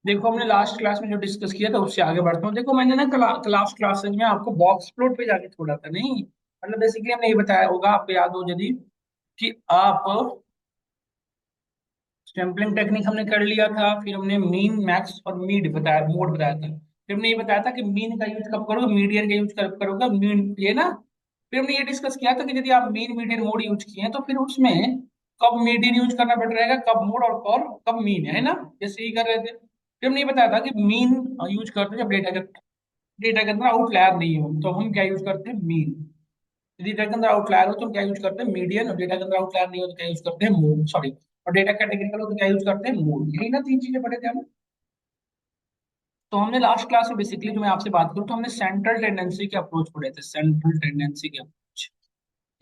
देखो हमने last class में जो डिस्कस किया था उससे आगे बढ़ता हूँ। देखो मैंने ना लास्ट क्लासेस में आपको बॉक्स प्लॉट पे जाके छोड़ा था, नहीं मतलब बेसिकली हमने ये बताया होगा, आपको याद हो यदि, कि आप सैम्पलिंग टेक्निक हमने कर लिया था, फिर हमने मीन मैक्स और मीड बताया, मोड बताया था। फिर हमने ये बताया था कि मीन का यूज कब करोगे, मीडियन का यूज कब करोगे, मीन ये ना। फिर हमने ये डिस्कस किया था कि यदि आप मीन मीडियन मोड यूज किए हैं तो फिर उसमें कब मीडियन यूज करना बेटर रहेगा, कब मोड और कब मीन, है ना। जैसे ही कर रहे थे, फिर हमने ये बताया था कि मीन यूज करते हैं जब डेटा के अंदर आउटलायर नहीं हो तो हम क्या यूज करते हैं, मीन। यदि डेटा के अंदर आउटलायर हो तो हम क्या यूज करते हैं, मीडियन। और डेटा के अंदर आउटलायर नहीं हो तो क्या यूज करते हैं, मोड, सॉरी। और डेटा कैटेगरिकल हो तो क्या यूज करते हैं, मोड। यही ना तीन चीजें पढ़े थे हम। तो हमने लास्ट क्लास में बेसिकली, जो मैं आपसे बात करूं, तो हमने सेंट्रल टेंडेंसी के अप्रोच पढ़े थे, सेंट्रल टेंडेंसी के अप्रोच।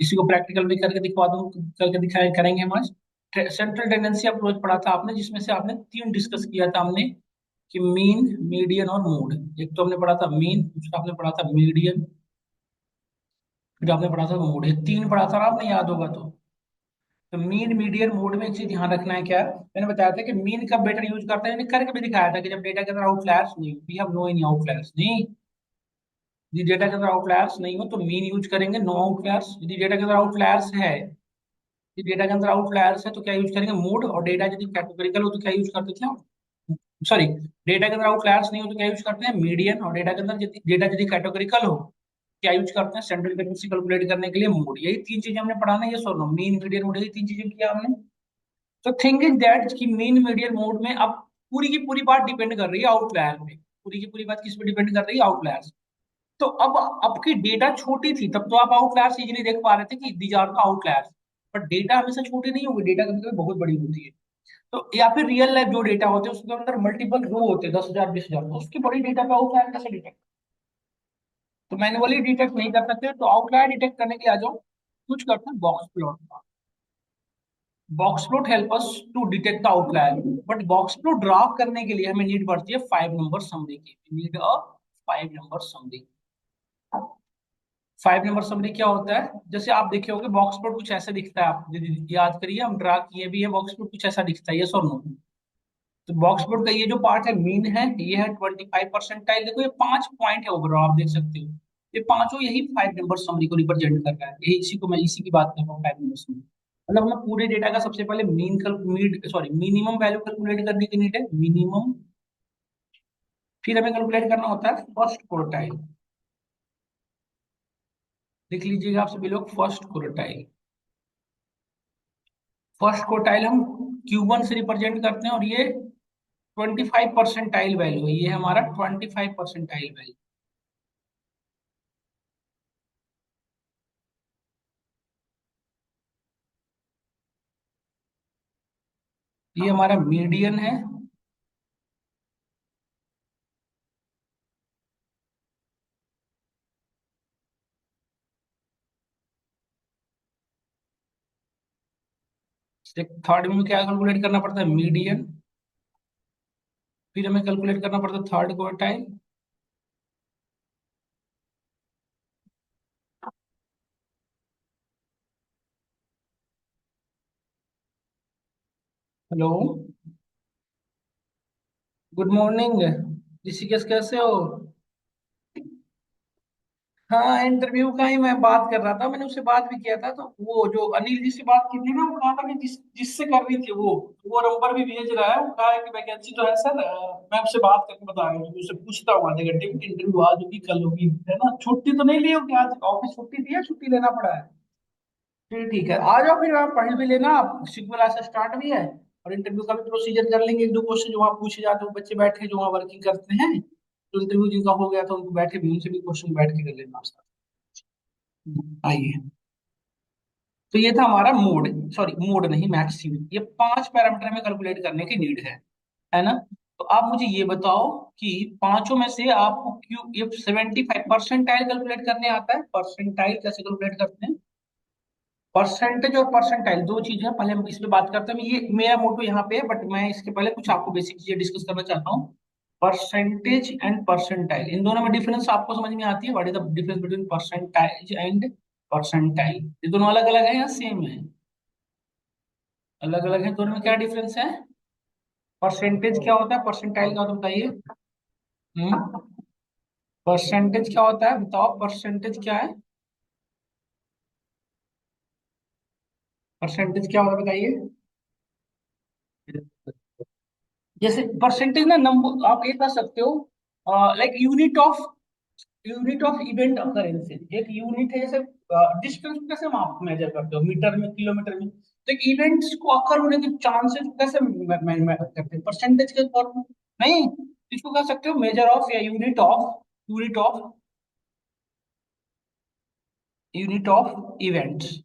इसी को प्रैक्टिकल भी करके दिखवा दूं, करके दिखाए करेंगे हम आज। सेंट्रल टेंडेंसी अप्रोच पढ़ा था आपने, जिसमें से आपने तीन डिस्कस किया था हमने, कि मीन, मीडियन और मोड। एक तो हमने पढ़ा था मीन, दूसरा आपने पढ़ा था मीडियन, फिर आपने पढ़ा था मोड। ये तीन पढ़ा था ना आपने, याद होगा तो मीन मीडियन मोड में एक चीज ध्यान रखना है क्या, मैंने बताया था कि मीन का बेटर यूज करते हैं, मैंने करके भी दिखाया था कि जब डेटा के अंदर आउटलायर्स नहीं, we have no any outliers, नहीं। यदि डेटा के अंदर आउटलायर्स नहीं हो तो मीन यूज करेंगे, नो आउटलायर्स। यदि डेटा के अंदर आउटलायर्स है, यदि डेटा के अंदर आउटलायर्स है तो क्या यूज करेंगे, मोड। और डेटा यदि कैटेगरिकल हो तो क्या यूज करते थे, सॉरी, डेटा के अंदर आउटलायर्स नहीं हो तो क्या यूज करते हैं, मीडियन। और डेटा के अंदर डेटा यदि कैटेगरिकल हो क्या यूज करते हैं, सेंट्रल टेंडेंसी कैलकुलेट करने के लिए, मोड। यही तीन चीजें हमने पढ़ा ना, ये so no, mean median mode, यही तीन चीजें किया हमने। तो थिंग इज दैट कि मीन मीडियन मोड में अब पूरी की पूरी बात डिपेंड कर रही है आउटलायर पे। पूरी की पूरी बात किस पे डिपेंड कर रही है, आउटलायर्स। तो अब आपकी डेटा छोटी थी तब तो आप आउटलायर्स इजीली देख पा रहे थे कि these are the outliers. But data हमेशा छोटी नहीं होगी, डेटा कभी कभी बहुत बड़ी होती है। तो या फिर रियल लाइफ जो डेटा होते हैं उसके अंदर मल्टीपल रो होते हैं, 10,000 20,000, तो उसकी बड़ी डेटा पे आउटलायर कैसे डिटेक्ट, तो मैनुअली डिटेक्ट नहीं कर सकते, तो आउटलायर डिटेक्ट करने के लिए आ जाओ, कुछ करते हैं box plot. Box plot help us to detect the outlier. But box plot draw करने के लिए हमें नीड पड़ती है 5 नंबर समरी की, need a 5 number summary. 5 number summary क्या होता है, जैसे आप देखे होगे बॉक्स प्लॉट कुछ ऐसा दिखता है, आप याद करिए, हम ड्रा किए भी है, बॉक्स प्लॉट कुछ ऐसा दिखता है, ये और नो। तो बॉक्स प्लॉट का ये जो पार्ट है मीन है, ये है 25 परसेंटाइल। देखो ये 5 पॉइंट है ओवरऑल, आप देख सकते हो। ये पांचों यही 5 नंबर समरी को रिप्रेजेंट कर रहा है, यही इसी को मैं इसी की बात कर रहा हूँ, 5 नंबर समरी। मतलब हमें पूरे डेटा का सबसे पहले मीन मीड सॉरी मिनिमम वैल्यू कैलकुलेट करने की नीड है, मिनिमम। फिर हमें कैलकुलेट करना होता है फर्स्ट क्वार्टाइल। लिख लीजिएगा आप सभी लोग, फर्स्ट क्वार्टाइल। फर्स्ट क्वार्टाइल हम Q1 से रिप्रेजेंट करते हैं, और ये 25 परसेंटाइल वैल्यू है, ये हमारा 25 परसेंटाइल वैल्यू। ये हमारा मीडियन है। थर्ड में क्या कैलकुलेट करना पड़ता है, मीडियन। फिर हमें कैलकुलेट करना पड़ता है third quartile. Hello, good morning Rishikesh, कैसे हो। हाँ, इंटरव्यू का ही मैं बात कर रहा था, मैंने उससे बात भी किया था, तो वो जो अनिल जी से बात की थी ना, वो कहा था कि जिससे कर रही थी वो नंबर भी भेज रहा है, वो कहा है कि वैकेंसी तो है सर, मैं आपसे बात करके बता रहा हूँ, उससे पूछता हूँ आधे घंटे में, इंटरव्यू आज होगी कल होगी, है ना। छुट्टी तो नहीं ली होगी आज, ऑफिस छुट्टी थी या छुट्टी लेना पड़ा है। फिर ठीक है, आ जाओ, फिर आप पढ़ भी लेना, आप सिक्वल ऐसा स्टार्ट भी है। और इंटरव्यू का भी प्रोसीजर कर लेंगे, एक दो क्वेश्चन जो वहाँ पूछे जाते हैं, वो बच्चे बैठे जो वहाँ वर्किंग करते हैं, तो इंटरव्यू जिनका हो गया था उनको बैठे भी, उनसे भी क्वेश्चन बैठ के कर लेना आप साथ। आइए, तो ये था हमारा मोड, सॉरी मोड नहीं, मैक्सिमम। ये 5 पैरामीटर में कैलकुलेट करने की नीड है ना। तो आप मुझे ये बताओ कि पांचों में से आपको क्यों ये 75 परसेंटाइल कैलकुलेट करने आता है, परसेंटाइल कैसे कैलकुलेट करते हैं। परसेंटेज और परसेंटाइल दो चीज है, पहले हम इस पे बात करते हैं, ये मेरा मोटो यहाँ पे है, बट मैं इसके पहले कुछ आपको बेसिक चीजें डिस्कस करना चाहता हूँ। परसेंटेज एंड परसेंटाइल, इन दोनों में डिफरेंस आपको समझ में आती है, what is the difference between परसेंटाइज and percentile, ये दोनों अलग अलग है या सेम है, अलग अलग है, दोनों में क्या डिफरेंस है। परसेंटेज क्या होता है, परसेंटाइल क्या होता है बताइए। हम्म। परसेंटेज क्या होता है बताओ, परसेंटेज क्या है, परसेंटेज क्या होता है बताइए। जैसे परसेंटेज ना, नंबर आप ये कह सकते हो, लाइक यूनिट ऑफ इवेंट अकरेंसेज, एक यूनिट है। जैसे डिस्टेंस को कैसे माप मेजर करते हो, मीटर में, किलोमीटर में, तो इवेंट्स को अकर होने के चांसेस कैसे करते हैं, परसेंटेज के तौर पर नहीं। इसको कह सकते हो मेजर ऑफ, या unit of events,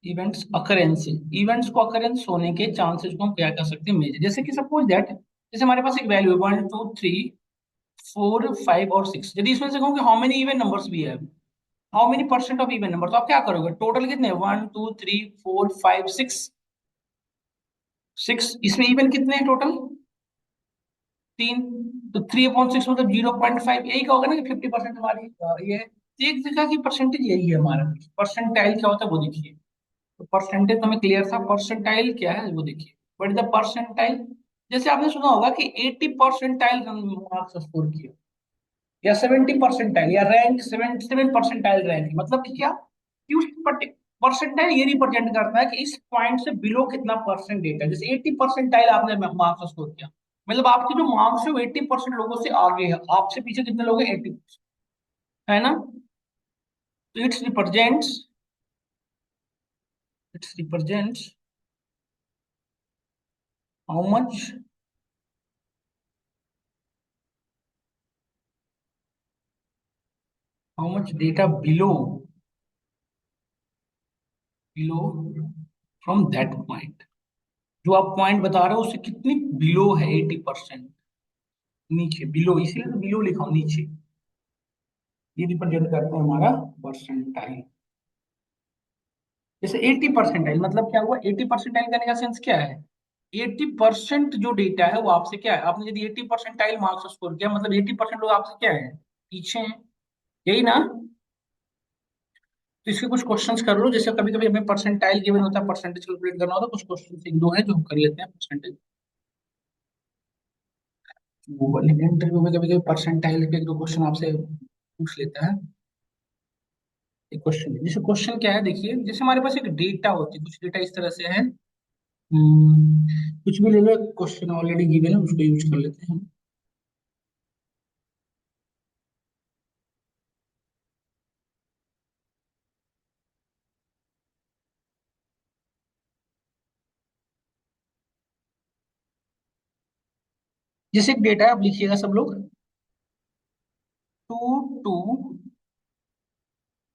events occurrence, events को अकरेंस होने के चांसेस को हम क्या कर सकते हैं, मेजर। जैसे कि सपोज दैट, जैसे हमारे पास एक वैल्यू है 1 2 3 4 5 और 6, यदि इसमें से कहूँ कि हाउ मेनी इवन नंबर्स भी है, how many percent of even number, तो आप क्या करोगे, टोटल कितने, 1 2 3 4 5 6, 6, इसमें इवन कितने हैं टोटल, 3, तो 3/6 मतलब 0.5, यही कहोगे ना कि 50% हमारी ये है। तो एक जगह की परसेंटेज यही है हमारा, परसेंटाइल क्या होता है वो देखिए। तो परसेंटेज तो हमें क्लियर था, परसेंटाइल क्या है वो देखिए। व्हाट इज द परसेंटाइल, जैसे आपने सुना होगा कि 80 परसेंटाइल मार्क्स स्कोर किया, या 70 परसेंटाइल, या रैंक 77 परसेंटाइल रैंक, मतलब कि क्या, कि उस परसेंटाइल ये रिप्रेजेंट करता है कि इस पॉइंट से बिलो कितना परसेंट डेटा। जैसे 80 परसेंटाइल आपने मार्क्स स्कोर किया, मतलब आपके जो मार्क्स है वो 80% लोगों से आगे है, आपसे पीछे कितने लोग हैं, 80%, है ना। तो it's represents how much, data below from that point, जो आप पॉइंट बता रहे हो उससे कितनी बिलो है, 80%, नीचे, बिलो, इसीलिए तो बिलो लिखा हूं, नीचे। ये रिप्रेजेंट करता है हमारा परसेंटाइल। जैसे 80 परसेंटाइल मतलब क्या हुआ, 80 परसेंटाइल करने का सेंस क्या है, 80% जो डेटा है वो आपसे क्या है, आपने यदि 80 परसेंटाइल मार्क्स स्कोर किया, मतलब 80% लोग आपसे क्या है, पीछे हैं, यही ना। तो इसके कुछ क्वेश्चंस कर लो, जैसे कभी कभी हमें परसेंटाइल गिवन होता है, परसेंटेज कैलकुलेट करना होता है, कुछ क्वेश्चन एक दो है जो हम कर लेते हैं परसेंटेज। गूगल इंटरव्यू में कभी कभी परसेंटाइल के एक दो क्वेश्चन आपसे पूछ लेता है। एक क्वेश्चन, जैसे क्वेश्चन क्या है देखिए, जैसे हमारे पास एक डेटा होती है, कुछ डेटा इस तरह से है। कुछ भी ले लो, क्वेश्चन ऑलरेडी गिवन है उसको यूज कर लेते हैं हम। जैसे एक डेटा है, आप लिखिएगा सब लोग, 2 2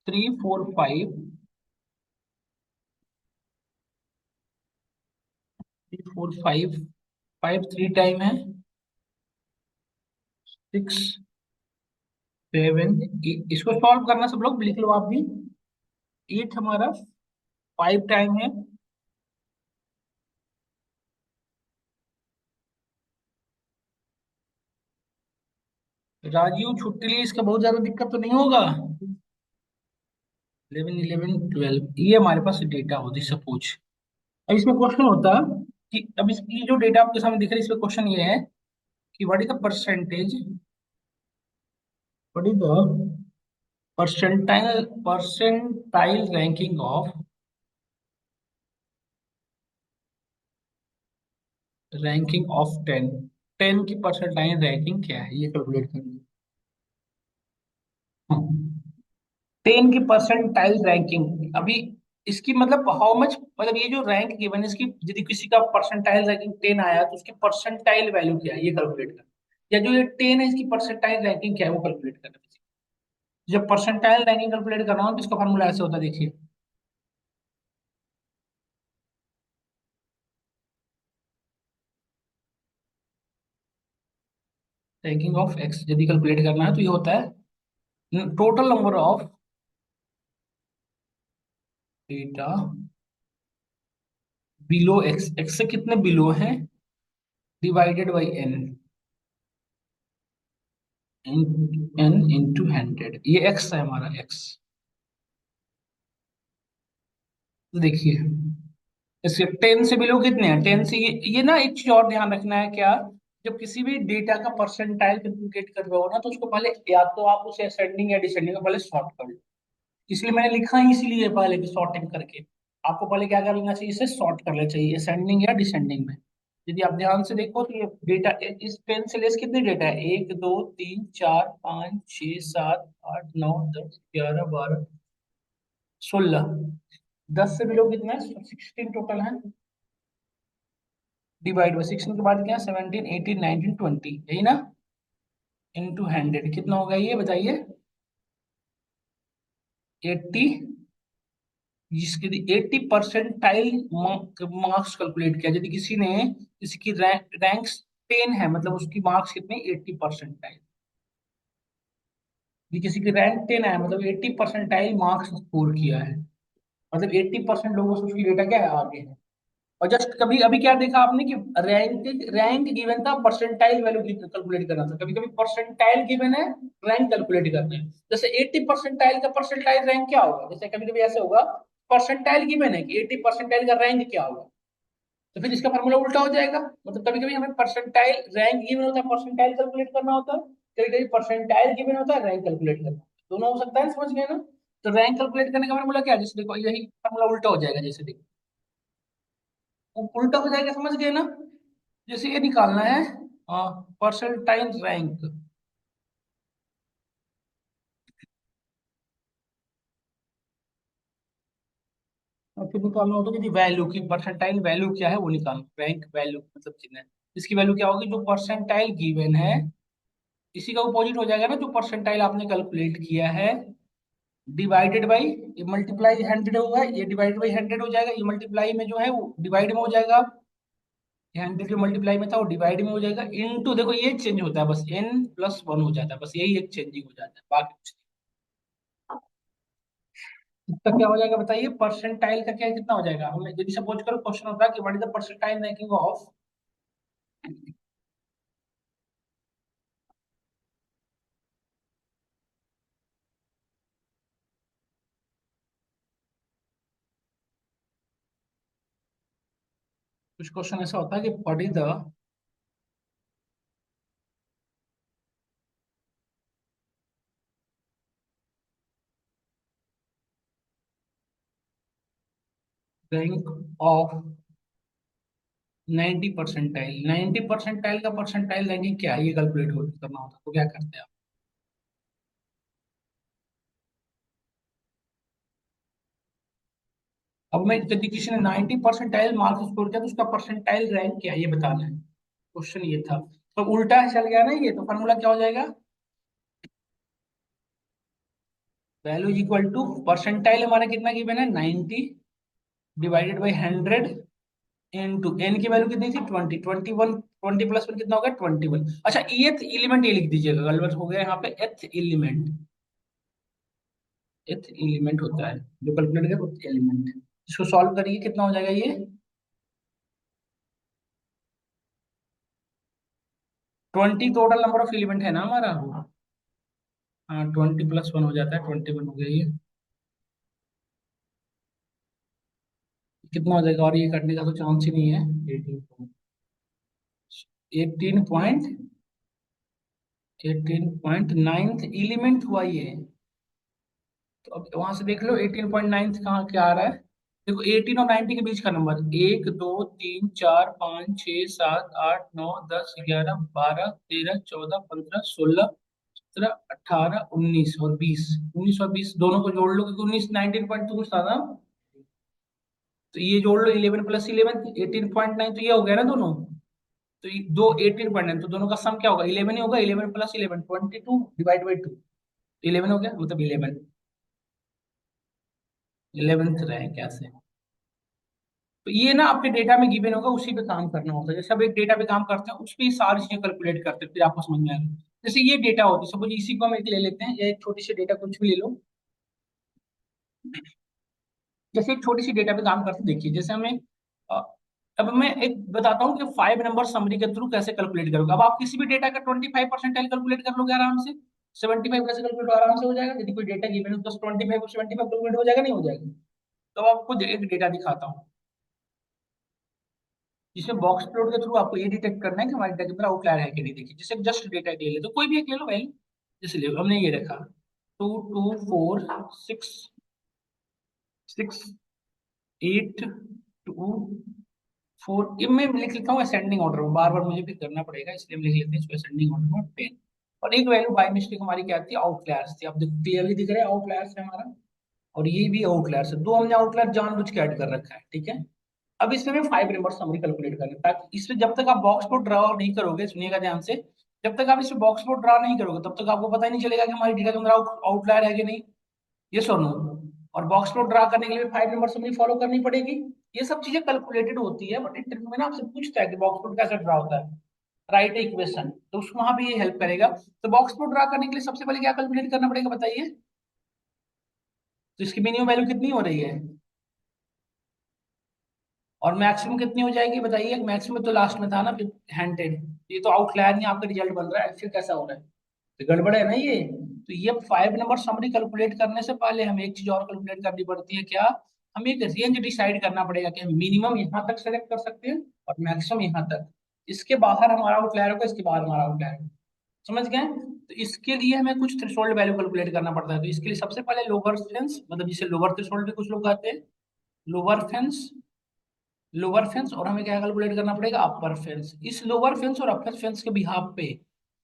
3 4 5, 3 4 5, 5 3 टाइम है, 6 7, इसको सॉल्व करना सब लोग लिख लो आप भी। 8 हमारा 5 टाइम है। राजीव छुट्टी लिए, इसका बहुत ज्यादा दिक्कत तो नहीं होगा। 11 11 12, ये हमारे पास डेटा होती सपोज। अब इसमें क्वेश्चन होता कि अब ये जो डेटा आपके सामने दिख रहा है, इसमें क्वेश्चन ये है कि what is the percentage, what is the percentile ranking of, ranking of 10, 10 की परसेंटाइल रैंकिंग क्या है, ये कैलकुलेट करनी है। 10 की परसेंटाइल रैंकिंग, अभी इसकी मतलब हाउ मच, मतलब ये जो रैंक गिवन है इसकी, यदि किसी का परसेंटाइल रैंकिंग 10 आया तो उसकी परसेंटाइल वैल्यू क्या है ये कैलकुलेट करना, या जो ये 10 है इसकी परसेंटाइल रैंकिंग क्या है वो कैलकुलेट करना। जब परसेंटाइल रैंकिंग कैलकुलेट करना हो तो इसका फॉर्मूला ऐसे होता है देखिए, रैंकिंग ऑफ एक्स यदि कैलकुलेट करना है तो ये होता है total number of data below x, x से कितने बिलो हैं, divided by n, n into 100, ये एक्स है हमारा एक्स। तो देखिए, इसके 10 से बिलो कितने हैं? 10 से ये ना एक चीज और ध्यान रखना है क्या, जब किसी भी डेटा का परसेंटाइल कैलकुलेट कर रहे हो ना, तो उसको पहले या तो आप उसे असेंडिंग या डिसेंडिंग में पहले सॉर्ट कर लो। इसलिए मैंने लिखा ही इसलिए पहले कि सॉर्टिंग करके आपको पहले क्या कर लेना चाहिए, इसे सॉर्ट कर लेना चाहिए असेंडिंग या डिसेंडिंग में। यदि आप ध्यान से देखो तो ये डेटा, इस पेन से लेस कितने डेटा है, 1 2 3 4 5 6 7 8 9 10 11 12 16। 10 से बिलो कितना है, 16 टोटल है। डिवाइड बाई 16 के बाद क्या, 17 18 19 20, यही ना, इनटू 100 कितना होगा ये बताइए, 80। जिसके 80 परसेंटाइल मार्क्स कैलकुलेट किया, यदि किसी ने, किसी की रैंक 10 है, मतलब उसकी मार्क्स कितने, 80 परसेंटाइल। यदि किसी की रैंक 10 है मतलब 80 परसेंटाइल मार्क्स स्कोर किया है, मतलब 80% लोगों से उसकी डेटा क्या है, आगे है। और जस्ट कभी अभी क्या देखा आपने कि रैंक रैंक गिवन था, परसेंटाइल वैल्यू कैलकुलेट करना था, कभी कभी परसेंटाइल गिवन है, रैंक कैलकुलेट करना है। जैसे 80 परसेंटाइल का परसेंटाइल रैंक क्या होगा, जैसे कभी कभी ऐसे होगा, परसेंटाइल गिवन है कि 80 परसेंटाइल का रैंक क्या होगा, तो फिर इसका फॉर्मूला उल्टा हो जाएगा। मतलब कभी कभी हमें परसेंटाइल रैंक गिवन होता है, परसेंटाइल कैलकुलेट करना होता है, कभी कभी परसेंटाइल गिवन होता है, रैंक कैलकुलेट करना, दोनों हो सकता है, समझ गए ना। तो रैंक कैलकुलेट करने का फॉर्मूला क्या है, जैसे देखो यही फॉर्मूला उल्टा हो जाएगा, जैसे देखो उल्टा हो जाएगा, समझ गए ना। जैसे ये निकालना है परसेंटाइल रैंक, और फिर निकालना होता है कि वैल्यू की, परसेंटाइल वैल्यू क्या है वो निकालना, रैंक वैल्यू मतलब चिन्ह है, इसकी वैल्यू क्या होगी, जो परसेंटाइल गिवन है इसी का अपोजिट हो जाएगा ना, जो परसेंटाइल आपने कैलकुलेट किया है, डिवाइडेड बाई, ये मल्टीप्लाई 100 होगा, ये डिवाइड बाई 100 हो जाएगा, ये मल्टीप्लाई में जो है वो डिवाइड में हो जाएगा, 100 जो मल्टीप्लाई में था वो डिवाइड में हो जाएगा, इनटू देखो ये चेंज होता है, बस n+1 हो जाता है, बस यही एक चेंजिंग हो जाता है, बाकी कुछ नहीं। इसका क्या हो जाएगा बताइए, परसेंटाइल का क्या कितना हो जाएगा, हमें यदि सपोज करो क्वेश्चन होता है कि what is the percentile ranking of, कुछ क्वेश्चन ऐसा होता है कि what is the rank of 90 percentile, 90 percentile का परसेंटाइल रैंकिंग क्या है, ये कैलकुलेट करना होता है, तो क्या करते हैं आप। अब मैं, यदि किसी ने 90 परसेंटाइल मार्क्स स्कोर किया तो उसका परसेंटाइल रैंक क्या है ये बताना है, क्वेश्चन ये था। तो उल्टा चल गया ना ये, तो फॉर्मूला क्या हो जाएगा, value is equal to percentile हमारा कितना गिवन है 90, डिवाइडेड बाई 100, इनटू एन की वैल्यू कितनी थी 20, 21, 20+1 कितना होगा 21। अच्छा एथ एलिमेंट ये लिख दीजिएगा, गलत हो गया यहाँ पे, एथ एलिमेंट, एथ एलिमेंट होता है जो कैलकुलेट कर एलिमेंट, इसको सॉल्व करिए कितना हो जाएगा ये, 20 टोटल नंबर ऑफ एलिमेंट है ना हमारा। हाँ 20+1 हो जाता है, 21 हो गया ये, कितना हो जाएगा, और ये करने का तो चांस ही नहीं है, 18 एलिमेंट हुआ ये। तो अब वहां से देख लो 18.9 कहाँ क्या आ रहा है, देखो 18 और 90 के बीच का नंबर, 1 2 3 4 5 6 7 8 9 10 11 12 13 14 15 16 17 18 19 और 20 दोनों को जोड़ लो, क्योंकि 19 19.2 था ना, तो ये जोड़ लो, 11+11 18.9, तो ये हो गया ना दोनों, तो ये दो 18.9, तो दोनों का सम क्या होगा, 11 ही होगा, 11+11 22 डिवाइड बाई 2, 11 हो गया, मतलब 11, 11th रैंक ऐसे। तो ये ना आपके डेटा में गिवन होगा, उसी पे काम करना होता है, जैसे अब एक डेटा पे काम करते हैं उस पर सारी चीजें कैलकुलेट करते हैं, फिर आपको समझ में आएगा। जैसे ये डेटा होती है, सपोज इसी को हम एक ले लेते हैं, या एक छोटी सी डेटा कुछ भी ले लो, जैसे एक छोटी सी डेटा पे काम करते हैं, देखिए जैसे हमें अ, अब मैं एक बताता हूँ कि 5 नंबर समरी के थ्रू कैसे कैलकुलेट करोगे। अब आप किसी भी डेटा का 25 परसेंटाइल कैलकुलेट कर लोगे आराम से, 75 कैसे कैलकुलेट आराम से हो जाएगा, यदि कोई डेटा गिवन है तो 25 और 75 कैलकुलेट हो जाएगा, नहीं हो जाएगा। तो आपको एक डेटा दिखाता हूँ, इसमें बॉक्स प्लॉट के थ्रू आपको ये डिटेक्ट करना है कि हमारी डेटा के अंदर आउटलायर है कि नहीं। देखिए जैसे जस्ट डेटा ले ले तो कोई भी एक ले लो वैल्यू, जैसे ले लो हमने ये रखा 2 2 4 6 8 2 4, ये मैं लिख लेता हूँ असेंडिंग ऑर्डर में, बार बार मुझे भी करना पड़ेगा इसलिए हम लिख लेते हैं इसको असेंडिंग ऑर्डर में 10। और एक वैल्यू बाय मिस्टेक हमारी क्या थी, आउटलायर्स थी। अब देखो क्लियरली दिख रहा है आउटलायर्स है हमारा, और ये भी आउटलायर्स है, दो हमने आउटलायर जानबूझ के ऐड कर रखा है, ठीक है। अब इसमें हमें 5 नंबर समरी कैलकुलेट करना है, ताकि इसमें जब तक आप बॉक्स को ड्रा नहीं करोगे, सुनिएगा ध्यान से, जब तक आप इसमें बॉक्स को ड्रा नहीं करोगे तब तक आपको पता ही नहीं चलेगा कि हमारी डेटा के अंदर आउटलायर है कि नहीं। ये सुनो, और बॉक्स को ड्रा करने के लिए 5 नंबर समरी फॉलो करनी पड़ेगी। ये सब चीजें कैलकुलेटेड होती है, बट इंटरव्यू में ना आपसे पूछता है कि बॉक्स को कैसे ड्रा होता है, राइट इक्वेशन, तो उसको वहां भी ये हेल्प करेगा। तो बॉक्स को ड्रा करने के लिए सबसे पहले क्या कैलकुलेट करना पड़ेगा बताइए, तो इसकी मिनिमम वैल्यू कितनी हो रही है और मैक्सिमम कितनी हो जाएगी बताइए। मैक्सिमम तो लास्ट में था ना, फिर हंड्रेड, ये तो आउटलायर नहीं आपका रिजल्ट बन रहा है, फिर कैसा हो रहा है, तो गड़बड़ है ना ये। तो ये 5 नंबर समरी कैलकुलेट करने से पहले हमें एक चीज और कैलकुलेट करनी पड़ती है, क्या, हमें एक रेंज डिसाइड करना पड़ेगा कि हम मिनिमम यहाँ तक सेलेक्ट कर सकते हैं और मैक्सिमम यहाँ तक, इसके बाहर हमारा आउटलायर होगा, इसके बाहर हमारा आउटलायर होगा, समझ गए। तो इसके लिए हमें कुछ थ्रेशोल्ड वैल्यू कैलकुलेट करना पड़ता है, तो इसके लिए सबसे पहले लोअर फेंस, मतलब जिसे लोअर थ्रेशोल्ड भी कुछ लोग कहते हैं, लोअर फेंस, लोअर फेंस, और हमें क्या कैलकुलेट करना पड़ेगा, अपर फेंस। इस लोअर फेंस और अपर फेंस के बिहाफ पे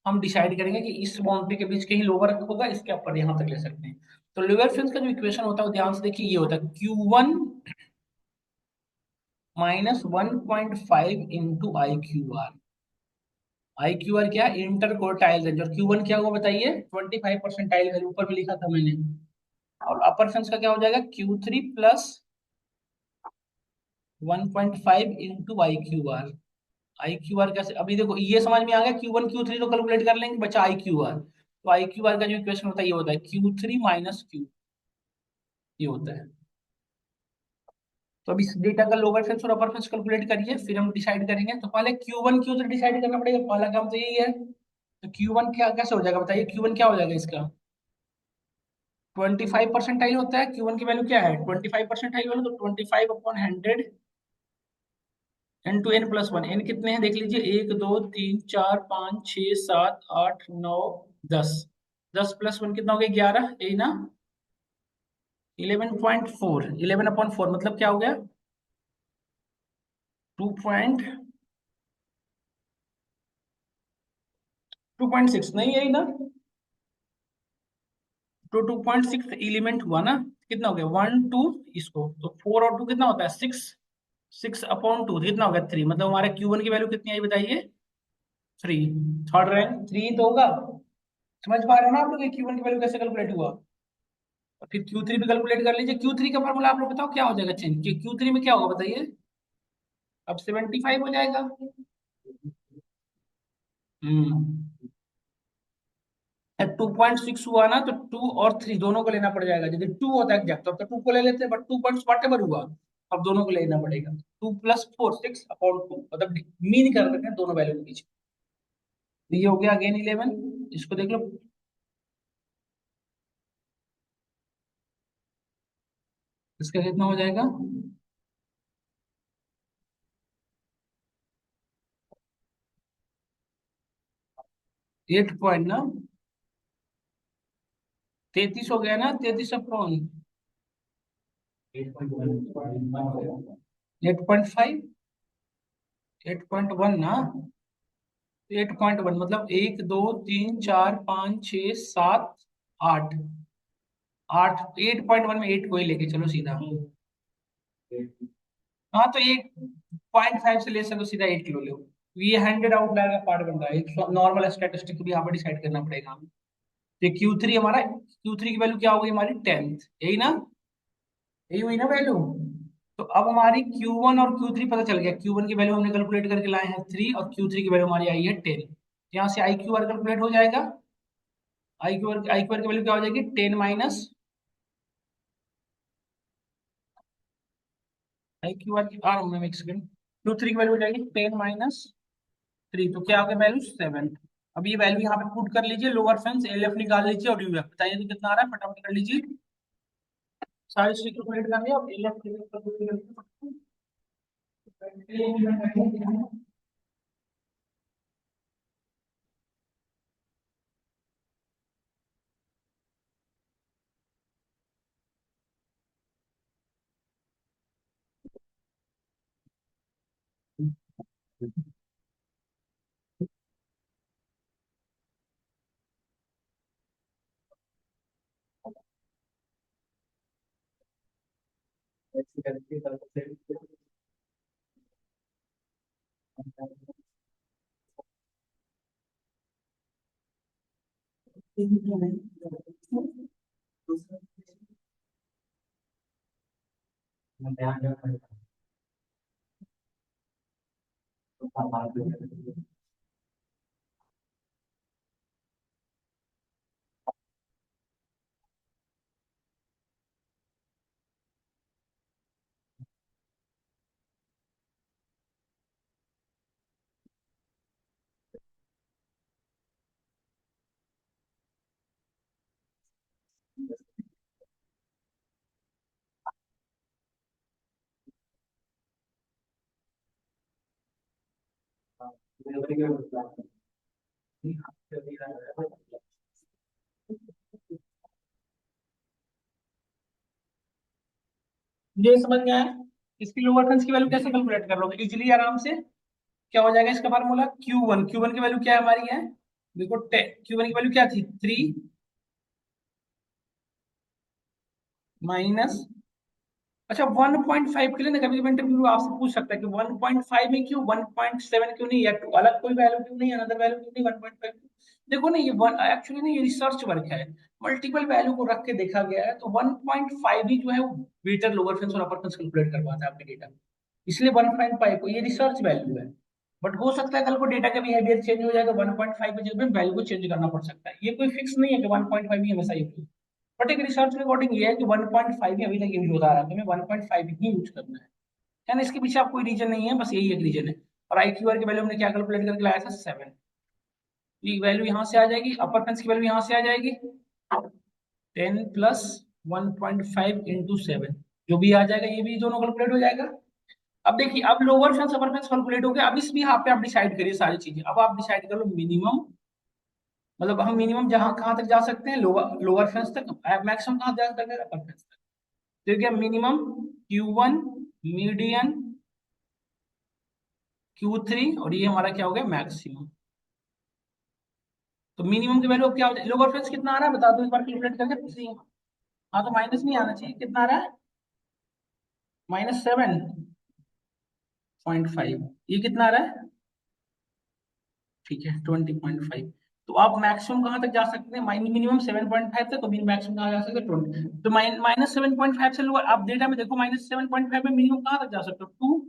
हम डिसाइड करेंगे कि इस बाउंड्री के बीच कहीं लोअर होगा, इसके अपर यहाँ तक ले सकते हैं। तो लोअर फेंस का जो इक्वेशन होता है वो ध्यान से देखिए, ये होता है Q1 -1.5 इंटू IQR। IQR क्या है, इंटर क्वार्टाइल रेंज, और Q1 क्या होगा बताइए, 25 परसेंटाइल वैल्यू, ऊपर में लिखा था मैंने। और अपर फेंस का क्या हो जाएगा, Q3 plus 1.5 into IQR। I Q R कैसे, अभी देखो ये समझ में आ गया, Q1 Q3 तो कैलकुलेट कर लेंगे, बचा आई क्यू आर। तो आई क्यू आर का जो इक्वेशन होता है ये होता है Q3 माइनस क्यू, ये होता है। तो अब इस डेटा का लोअर फेंस और अपर फेंस कैलकुलेट करिए, फिर हम डिसाइड करेंगे। तो पहले Q1 Q3 डिसाइड करना पड़ेगा, पहला काम तो यही है। तो Q1 क्या कैसे हो जाएगा बताइए, Q1 क्या हो जाएगा इसका, 25 परसेंटाइल होता है, Q1 की वैल्यू क्या है 25 परसेंटाइल वैल्यू, तो 25/100 n2 n+1, n कितने हैं देख लीजिए, 1 2 3 4 5 6 7 8 9 10, 10+1 कितना हो गया 11, यही ना, 11.4, 11/4 मतलब क्या हो गया 2.6, नहीं यही ना, तो 2.6 एलिमेंट हुआ ना, कितना हो गया 1 2, इसको तो 4 और 2 कितना होता है 6, 6/2 कितना हो गया 3, मतलब हमारे Q1 की वैल्यू कितनी आई बताइए 3, थर्ड रैंक 3 तो होगा। समझ पा रहे हो ना आप लोग Q1 की वैल्यू कैसे कैलकुलेट हुआ। और फिर Q3 भी कैलकुलेट कर लीजिए, Q3 का फॉर्मूला आप लोग बताओ क्या हो जाएगा चेंज, कि Q3 में क्या होगा बताइए, अब 75 हो जाएगा। हम्म, 2.6 हुआ ना, तो 2 और 3 दोनों को लेना पड़ जाएगा, यदि 2 होता है एग्जैक्ट तो 2 को ले लेते हैं, बट 2 पॉइंट्स वॉट एवर हुआ, अब दोनों को लेना पड़ेगा। 2 + 4 6/2, मतलब मीन कर रखे हैं दोनों वैल्यू के बीच। तो ये हो गया अगेन 11, इसको देख लो, इसका कितना हो जाएगा 8 पॉइंट ना, 33 हो गया ना, 33/, 8.5, 8.1 ना, 8.1 मतलब 1 2 3 4 5 6 7 8, 8.1 में 8 को ही लेके चलो सीधा, हाँ तो 8.5 से ले सको सीधा 8 किलो लो। ये 100 आउटलायर का पार्ट बन रहा है, एक नॉर्मल स्टैटिस्टिक भी यहाँ पर डिसाइड करना पड़ेगा हमें। तो Q3 हमारा, Q3 की वैल्यू क्या होगी हमारी 10th, यही ना, यही हुई ना वैल्यू। तो अब हमारी Q1 और Q3 पता चल गया, Q1 की वैल्यू हमने कैलकुलेट करके लाए हैं 3, और Q3 की वैल्यू हमारी आई है 10। यहाँ से आई क्यू आर कैलकुलेट हो जाएगा, आई क्यू आर की वैल्यू क्या हो जाएगी 10 माइनस आई क्यू आर की आर में एक सेकंड, Q3 की वैल्यू हो जाएगी 10 - 3, तो क्या हो गया वैल्यू 7। अब ये वैल्यू यहाँ पे पुट कर लीजिए, लोअर फेंस एल एफ निकाल लीजिए और यूएफ बताइए तो कितना आ रहा है, फटाफट कर लीजिए, सारी चीजें कैलकुलेट कर लिया, अब एल एफ ये समझ में आया। इसकी लोअर फ्रेंड्स की वैल्यू कैसे कैलकुलेट कर लोगे इजिली आराम से। क्या हो जाएगा इसका फार्मूला Q1, Q1 की वैल्यू क्या है हमारी है, देखो Q1 की वैल्यू क्या थी 3 माइनस, अच्छा 1.5 के लिए ना कभी कभी इंटरव्यू आपसे पूछ सकता है कि 1.5 में क्यों 1.7 क्यों नहीं, या अलग कोई वैल्यू क्यों नहीं, अनदर वैल्यू क्यों नहीं 1.5। देखो ना ये एक्चुअली ना ये रिसर्च वर्क है, मल्टीपल वैल्यू को रख के देखा गया है, तो 1.5 ही जो है वो वेटर लोअर फ्रेंस और अपर फ्रेंस कैलकुलेट करवाता है आपके डेटा, इसलिए 1.5 को ये रिसर्च वैल्यू है। बट हो सकता है कल को डेटा का बिहेवियर चेंज हो जाए तो 1.5 की जगह वैल्यू को चेंज करना पड़ सकता है, ये कोई फिक्स नहीं है कि 1.5 ही हमेशा यूज, बट एक रिसर्च के अकॉर्डिंग ये है कि 1.5 ही अभी तक यूज होता रहा है, तो हमें 1.5 ही यूज करना है ना, इसके पीछे आप कोई रीजन नहीं है, बस यही एक रीजन है। और IQR की वैल्यू हमने क्या कैलकुलेट करके लाया था 7, ये वैल्यू यहाँ से आ जाएगी, अपर फ्रेंस की वैल्यू यहाँ से आ जाएगी 10 प्लस 1.5 इंटू 7, जो भी आ जाएगा ये भी दोनों कैलकुलेट हो जाएगा। अब देखिए अब लोअर फ्रेंस अपर फ्रेंस कैलकुलेट हो गया, अब इस भी यहाँ पे आप डिसाइड करिए सारी चीजें, अब आप डिसाइड कर लो मिनिमम, मतलब हम मिनिमम जहां कहाँ तक जा सकते हैं लोअर लोअर फ्रेंस तक, मैक्सिमम कहाँ जा सकते हैं अपर फ्रेंस तक। तो क्या मिनिमम Q1, मीडियन Q3, और ये हमारा क्या हो गया मैक्सिमम। तो मिनिमम की वैल्यू क्या हो जाए, लोअर फ्रेंस कितना आ रहा है बता दो एक बार कैलकुलेट करके पूछिए। हाँ तो माइनस नहीं आना चाहिए, कितना आ रहा है -7.5, ये कितना आ रहा है, ठीक है 20.5। तो आप मैक्सिमम कहाँ तक जा सकते हैं, मिनिमम 7.5 तक, तो मैक्सिमम कहाँ जा सकते हैं 20, तो -7.5 से लोअर आप डेटा में देखो -7.5 में मिनिमम कहाँ तक जा सकते हो 2,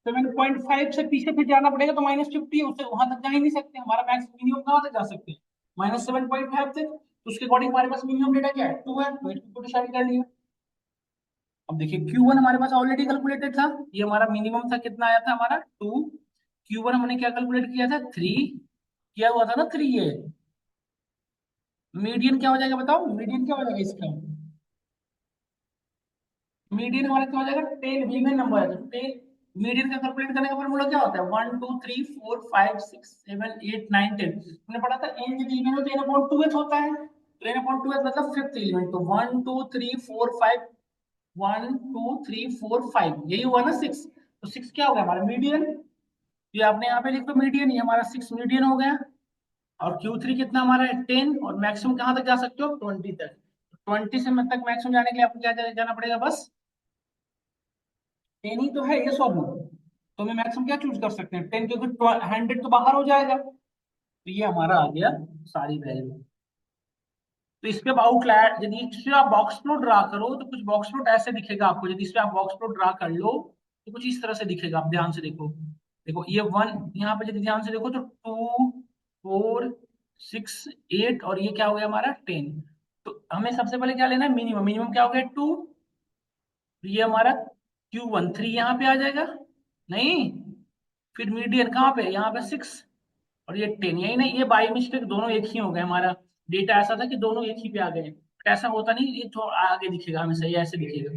7.5 से पीछे फिर जाना पड़ेगा तो -50 है, उससे वहां तक जा ही नहीं सकते, हमारा मैक्स मिनिमम कहाँ तक जा सकते हैं -7.5 तक, तो उसके अकॉर्डिंग हमारे पास मिनिमम डेटा क्या है 2 है, तो इसको डिसाइड कर लिया। अब देखिए Q1 हमारे पास ऑलरेडी कैलकुलेटेड था, ये हमारा मिनिमम था, कितना आया था हमारा 2, Q1 हमने क्या कैलकुलेट किया था 3, किया हुआ था ना 3 ये, मीडियन क्या हो जाएगा बताओ, मीडियन क्या हो जाएगा इसका, मीडियन हमारा क्या हो जाएगा 10, भी में नंबर है तो 10, मीडियन का कैलकुलेट करने का फॉर्मूला क्या होता है 1 2 3 4 5 6 7 8 9 10, हमने पढ़ा था n जब इवन हो तो n अपॉन 2h होता है, तो n अपॉन 2h मतलब फिफ्थ एलिमेंट, तो 1 2 3 4 5, 1 2 3 4 5 यही हुआ ना 6, तो 6 क्या हो गया हमारा मीडियन, ये आपने यहाँ पे लिख दो मीडियन, ये हमारा 6 मीडियन हो गया। और Q3 कितना हमारा है 10, और मैक्सिमम कहाँ तक जा सकते हो 20 तक, 20 से तक मैक्सिमम जाने के लिए आपको क्या जाना पड़ेगा बस 10 ही तो है, ये और नो, तो हमें मैक्सिमम क्या चूज कर सकते हैं 10, क्योंकि 100 तो बाहर हो जाएगा, तो ये हमारा आ गया सारी वैल्यू। तो इस पे अब आउटलायर यदि इस पे आप बॉक्स प्लॉट ड्रा करो तो कुछ बॉक्स प्लॉट ऐसे दिखेगा आपको, यदि इस पे आप बॉक्स प्लॉट ड्रा कर लो तो कुछ इस तरह से दिखेगा, आप ध्यान से देखो, देखो ये 1 यहाँ पे यदि ध्यान से देखो तो 2 4 6 8 और ये क्या हो गया हमारा 10, तो हमें सबसे पहले क्या लेना है मिनिमम, मिनिमम क्या हो गया 2, तो ये हमारा Q1 3 यहाँ पे आ जाएगा, नहीं फिर मीडियन कहाँ पे यहाँ पे 6, और ये 10, यही नहीं ये बाई मिस्टेक दोनों एक ही हो गए, हमारा डेटा ऐसा था कि दोनों एक ही पे आ गए, बट ऐसा होता नहीं, ये थोड़ा आगे दिखेगा हमें सही ऐसे दिखेगा,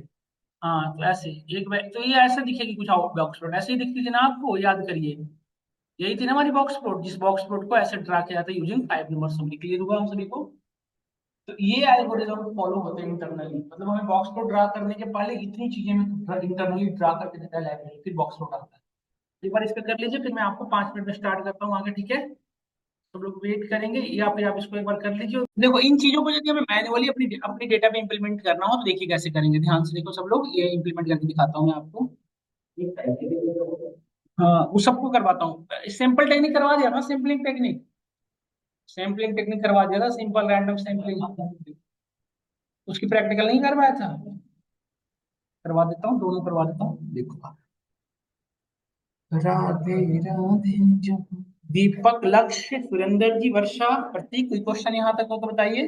हाँ तो ऐसे एक तो ये ऐसे दिखेगी कुछ बॉक्स प्लॉट ऐसे ही दिखती थी ना आपको, याद करिए। यही थी ना हमारी बॉक्स प्लॉट, जिस बॉक्स प्लॉट को ऐसे ड्रा किया जाता है यूजिंग 5 नंबर समरी। क्लियर हुआ हम सभी को? तो ये एल्गोरिदम फॉलो होते हैं इंटरनली, मतलब हमें बॉक्स प्लॉट ड्रा करने के पहले इतनी चीजें में इंटरनली ड्रा करके देता है लाइब्रेरी, फिर बॉक्स प्लॉट आता है। एक बार इसका कर लीजिए, फिर मैं आपको 5 मिनट में स्टार्ट करता हूँ आगे, ठीक है? सब लोग वेट करेंगे, या फिर आप इसको एक बार कर लीजिए। देखो इन चीजों को यदि हमें मैन्युअली अपनी अपनी डेटा पे इंप्लीमेंट करना हो तो देखिए कैसे करेंगे, ध्यान से देखो सब लोग, ये इंप्लीमेंट करके दिखाता हूँ मैं आपको। हाँ वो सबको करवाता हूँ, सिंपल टेक्निक करवा दिया ना, सैम्पलिंग टेक्निक, सैम्पलिंग टेक्निक करवा दिया था, सिंपल रैंडम सैम्पलिंग। उसकी प्रैक्टिकल नहीं करवाया था? करवा देता हूँ, दोनों करवा देता हूँ, देखो आप। राधे राधे जब, दीपक, लक्ष्य, सुरेंद्र जी, वर्षा, प्रतीक, कोई क्वेश्चन यहाँ तक हो तो बताइए।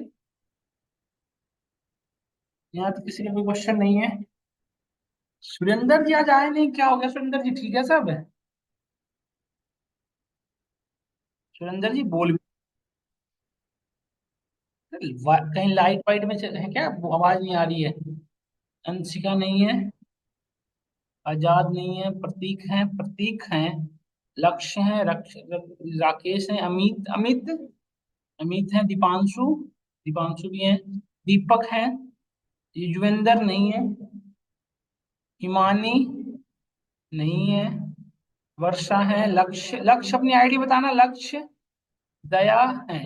यहाँ तो किसी का कोई क्वेश्चन नहीं है। सुरेंद्र जी आज आए नहीं, क्या हो गया सुरेंद्र जी, ठीक है सब? सुरेंद्र जी बोल कहीं लाइट वाइट में है क्या, वो आवाज नहीं आ रही है। अंशिका नहीं है, आजाद नहीं है, प्रतीक है, प्रतीक है, लक्ष्य है, राकेश है, अमित, अमित, अमित है, दीपांशु, दीपांशु भी है, दीपक है, युजवेंद्र नहीं है, हिमानी नहीं है, वर्षा है, लक्ष्य, लक्ष्य अपनी आईडी बताना, लक्ष्य, दया है,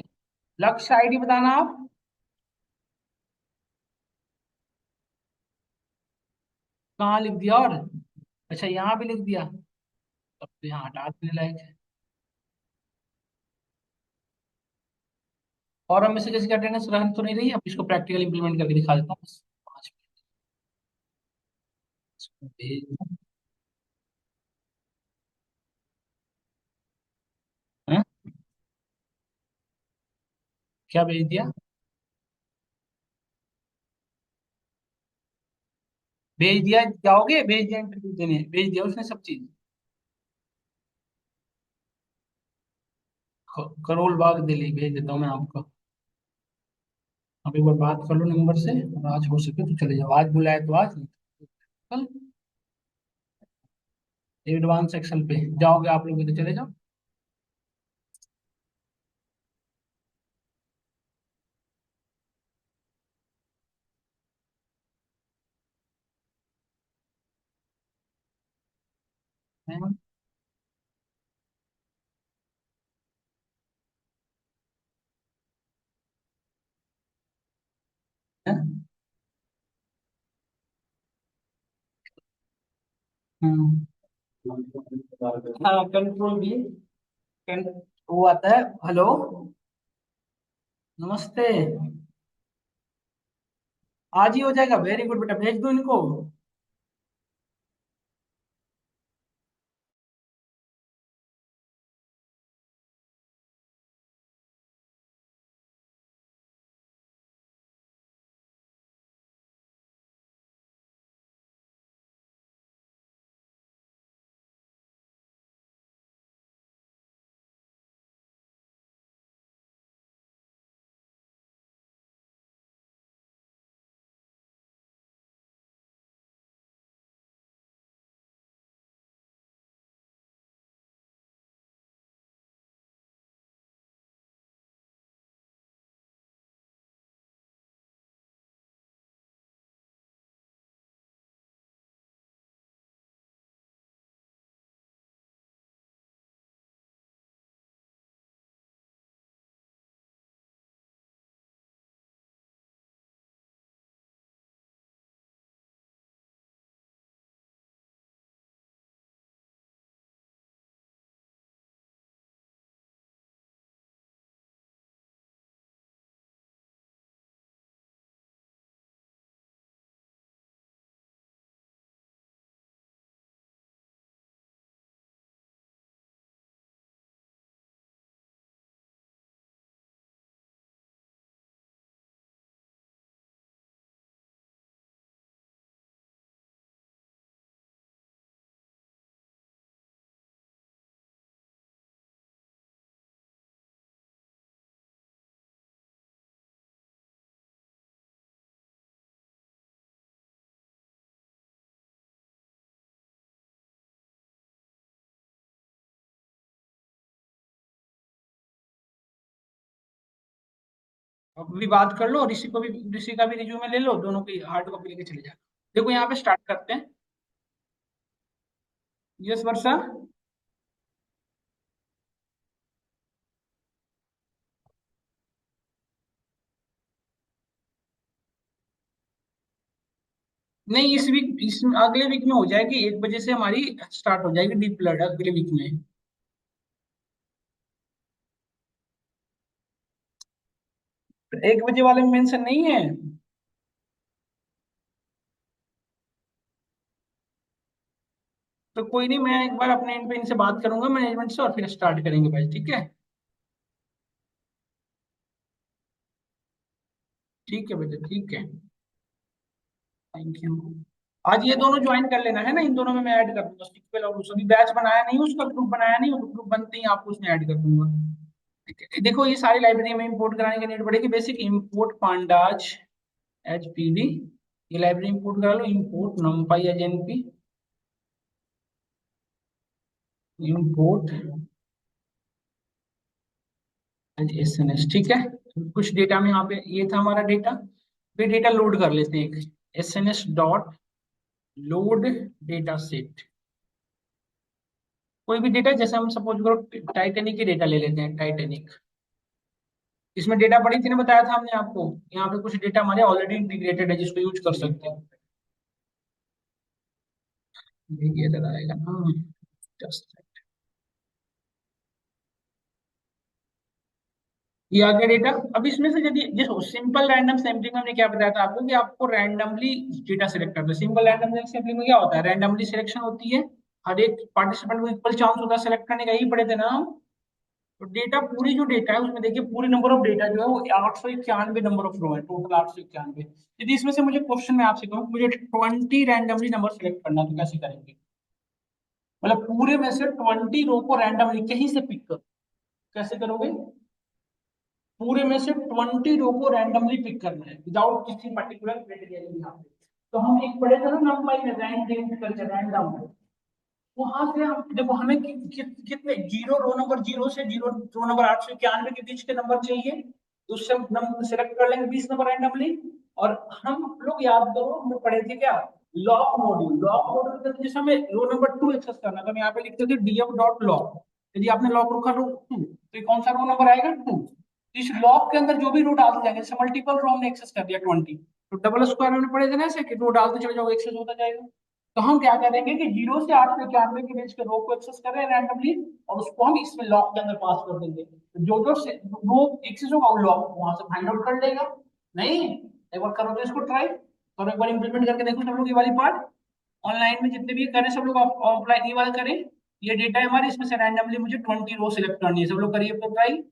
लक्ष्य आईडी बताना आप। कहाँ लिख दिया और? अच्छा यहाँ भी लिख दिया, तब तो यहाँ हटा देने लायक है। और हम में से किसी का अटेंडेंस रह तो नहीं रही, अब इसको प्रैक्टिकल इंप्लीमेंट करके दिखा देता हूँ बस 5 मिनट इसको भेज दूँ। हैं? क्या भेज दिया? भेज दिया, जाओगे, भेज दिया इंटरव्यू देने, भेज दिया उसने सब चीज। करोल बाग दिल्ली भेज देता हूँ मैं आपको। आप एक बार बात कर लो नंबर से, और आज हो सके तो चले जाओ, आज बुलाए तो आज, नहीं तो कल। एडवांस सेक्शन पे जाओगे आप लोग भी तो चले जाओ। हैं? हैं? हम्म। हाँ कंट्रोल भी, वो आता है। हेलो, नमस्ते। आज ही हो जाएगा, वेरी गुड बेटा, भेज दो इनको। अब भी बात कर लो और ऋषि का भी रिज्यूमे ले लो, दोनों की हार्ड कॉपी लेके चले जाओ। देखो यहाँ पे स्टार्ट करते हैं। यस वर्षा। नहीं, इस वीक, इस अगले वीक में हो जाएगी, 1 बजे से हमारी स्टार्ट हो जाएगी डीप ब्लड अगले वीक में। 1 बजे वाले में मेंशन नहीं है। तो कोई नहीं, मैं एक बार अपने इन पे इनसे बात करूंगा मैनेजमेंट से, और फिर स्टार्ट करेंगे भाई, ठीक है। ठीक है बेटा, ठीक है। Thank you. आज ये दोनों ज्वाइन कर लेना है ना, इन दोनों में मैं ऐड कर दूंगा सिक्वल और उसका भी बैच बनाया नहीं, उसका ग्रुप बनाया नहीं, वो ग्रुप बनते ही आपको उसमें ऐड कर दूंगा। ठीक है, देखो ये सारी लाइब्रेरी में इंपोर्ट कराने की नीड पड़ेगी। बेसिक इंपोर्ट पांडाज HPD, ये लाइब्रेरी इंपोर्ट करा लो। इंपोर्ट numpy एजेंपी, इंपोर्ट SNS, ठीक है। तो कुछ डेटा में यहाँ पे ये था हमारा डेटा। फिर डेटा लोड कर लेते हैं एक, SNS dot load data set. कोई भी डेटा, जैसे हम सपोज करो टाइटेनिक की डेटा ले लेते हैं, टाइटेनिक। इसमें डेटा पड़ी थी ना, बताया था हमने आपको। यहाँ पे कुछ डेटा हमारे ऑलरेडी इंटीग्रेटेड है जिसको यूज कर सकते हैं। ये इधर आएगा ना, जस्ट। ये आ गया डेटा। अब इसमें से यदि जैसे सिंपल रैंडम सैम्पलिंग में हमने क्या बताया था आपको, कि आपको रैंडमली डेटा सेलेक्ट करना है। सिंपल रैंडम सैम्पलिंग में क्या होता है, रैंडमली सिलेक्शन होती है, हर एक पार्टिसिपेंट को इक्वल चांस होता है सेलेक्ट करने का, यही पढ़े थे ना हम। तो डेटा, पूरी जो डेटा है उसमें देखिए, पूरी नंबर ऑफ डेटा जो है वो 891 नंबर ऑफ रो है, टोटल 891। यदि इसमें से मुझे क्वेश्चन में आपसे कहूँ, मुझे 20 रैंडमली नंबर सेलेक्ट करना है, तो कैसे करेंगे? मतलब पूरे में से 20 रो को रैंडमली कहीं से पिक करो, कैसे करोगे? पूरे में से 20 रो को रैंडमली पिक करना है विदाउट किसी पर्टिकुलर क्राइटेरिया के यहाँ पे। तो हम एक पढ़े थे ना नंबर में, रैंडम करके, रैंडम। वहां से हम देखो, हमें कितने जीरो, रो नंबर जीरो से जीरो, रो नंबर 891 के बीच के नंबर चाहिए। तो उससे हम नंबर सेलेक्ट कर लेंगे 20 नंबर रैंडमली। और हम लोग याद करो, हम लोग पढ़े थे क्या, लॉक मॉड्यूल। लॉक मॉड्यूल के अंदर जैसे हमें रो नंबर 2 एक्सेस करना है, तो हम यहाँ पे लिखते थे df डॉट लॉक। यदि आपने लॉक रखा रो 2, तो ये कौन सा रो नंबर आएगा, 2। इस लॉक के अंदर जो भी रो डालते जाएंगे, जैसे मल्टीपल रो हमने एक्सेस कर दिया 20, तो डबल स्क्वायर हमने पढ़े थे ना ऐसे, कि रो डालते चले जाओ एक्सेस होता जाएगा। तो हम क्या करेंगे कि 0 से 891 के बीच के रो को एक्सेस कर रहे हैं रैंडमली, और उसको हम इसमें लॉक के अंदर पास कर देंगे, तो जो जो रो एक्सेस होगा वो लॉक वहां से फाइंड आउट कर लेगा। नहीं, एक बार करो तो इसको ट्राई करो, एक बार इंप्लीमेंट करके देखो सब लोग ये वाली पार्ट। ऑनलाइन में जितने भी करें सब लोग ऑफलाइन ये वाला करें। ये डेटा है हमारे, इसमें से रैंडमली मुझे 20 रो सिलेक्ट करनी है, सब लोग करिए तो ट्राई।